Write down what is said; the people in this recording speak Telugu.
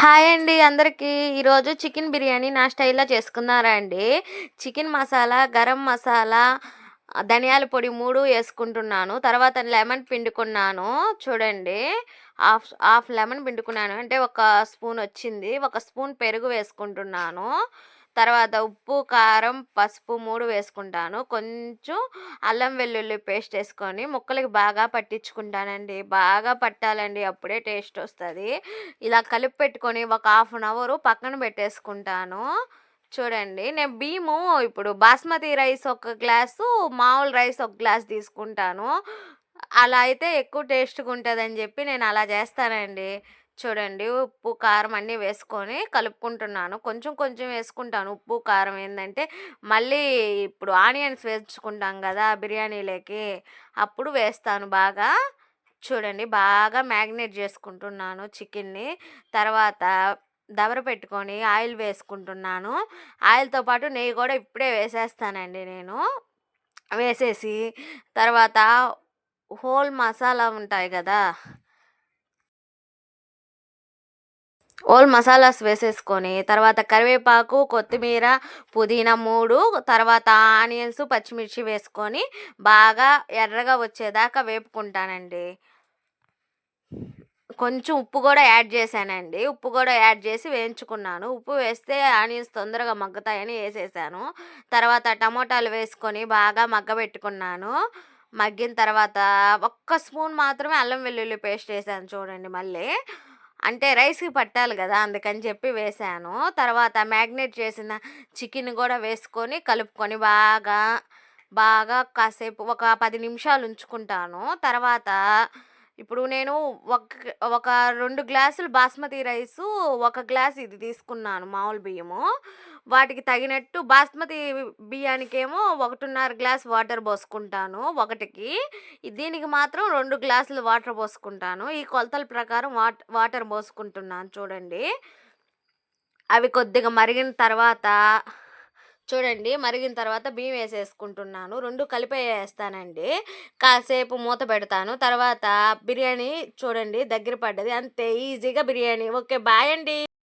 హాయ్ అండి అందరికీ. ఈరోజు చికెన్ బిర్యానీ నా స్టైల్‌లో చేసుకున్నారా అండి. చికెన్ మసాలా, గరం మసాలా, ధనియాల పొడి 3 యేసుకుంటున్నాను. తర్వాత లెమన్ పిండుకున్నాను. చూడండి. హాఫ్ లెమన్ పిండుకున్నాను. అంటే ఒక స్పూన్ వచ్చింది. ఒక స్పూన్ పెరుగు వేసుకుంటున్నాను. తర్వాత ఉప్పు, కారం, పసుపు 3 వేసుకుంటాను. కొంచెం అల్లం వెల్లుల్లి పేస్ట్ వేసుకొని ముక్కలకి బాగా పట్టించుకుంటానండి. బాగా పట్టాలండి, అప్పుడే టేస్ట్ వస్తుంది. ఇలా కలిపి పెట్టుకొని ఒక హాఫ్ అన్ అవర్ పక్కన పెట్టేసుకుంటాను. చూడండి, నేను బియ్యము ఇప్పుడు బాస్మతి రైస్ ఒక గ్లాసు, మామూలు రైస్ ఒక గ్లాస్ తీసుకుంటాను. అలా అయితే ఎక్కువ టేస్ట్గా ఉంటుందని చెప్పి నేను అలా చేస్తానండి. చూడండి, ఉప్పు కారం అన్నీ వేసుకొని కలుపుకుంటున్నాను. కొంచెం కొంచెం వేసుకుంటాను ఉప్పు కారం. ఏంటంటే మళ్ళీ ఇప్పుడు ఆనియన్స్ వేసుకుంటాం కదా బిర్యానీలోకి, అప్పుడు వేస్తాను బాగా. చూడండి, బాగా మ్యాగ్నేట్ చేసుకుంటున్నాను చికెన్ని. తర్వాత దబర పెట్టుకొని ఆయిల్ వేసుకుంటున్నాను. ఆయిల్తో పాటు నెయ్యి కూడా ఇప్పుడే వేసేస్తానండి నేను. వేసేసి తర్వాత హోల్ మసాలా ఉంటాయి కదా, ఓల్ మసాలాస్ వేసేసుకొని తర్వాత కరివేపాకు, కొత్తిమీర, పుదీనా 3, తర్వాత ఆనియన్స్, పచ్చిమిర్చి వేసుకొని బాగా ఎర్రగా వచ్చేదాకా వేపుకుంటానండి. కొంచెం ఉప్పు కూడా యాడ్ చేశానండి. ఉప్పు కూడా యాడ్ చేసి వేయించుకున్నాను. ఉప్పు వేస్తే ఆనియన్స్ తొందరగా మగ్గుతాయని వేసేసాను. తర్వాత టమోటాలు వేసుకొని బాగా మగ్గబెట్టుకున్నాను. మగ్గిన తర్వాత ఒక్క స్పూన్ మాత్రమే అల్లం వెల్లుల్లి పేస్ట్ వేసాను చూడండి మళ్ళీ. అంటే రైస్కి పట్టాలి కదా, అందుకని చెప్పి వేసాను. తర్వాత మ్యాగ్నేట్ చేసిన చికెన్ కూడా వేసుకొని కలుపుకొని బాగా బాగా కాసేపు ఒక 10 నిమిషాలు ఉంచుకుంటాను. తర్వాత ఇప్పుడు నేను ఒక ఒక 2 గ్లాసులు బాస్మతి రైసు, 1 గ్లాస్ ఇది తీసుకున్నాను మామూలు బియ్యము. వాటికి తగినట్టు బాస్మతి బియ్యానికేమో 1.5 గ్లాస్ వాటర్ పోసుకుంటాను ఒకటికి. దీనికి మాత్రం 2 గ్లాసులు వాటర్ పోసుకుంటాను. ఈ కొలతల ప్రకారం వాటర్ పోసుకుంటున్నాను చూడండి. అవి కొద్దిగా మరిగిన తర్వాత మరిగిన తర్వాత బియ్యం వేసేసుకుంటున్నాను. 2 కలిపేస్తానండి. కాసేపు మూత పెడతాను. తర్వాత బిర్యానీ చూడండి దగ్గర పడ్డది. అంతే ఈజీగా బిర్యానీ. ఓకే, బాయ్ అండి.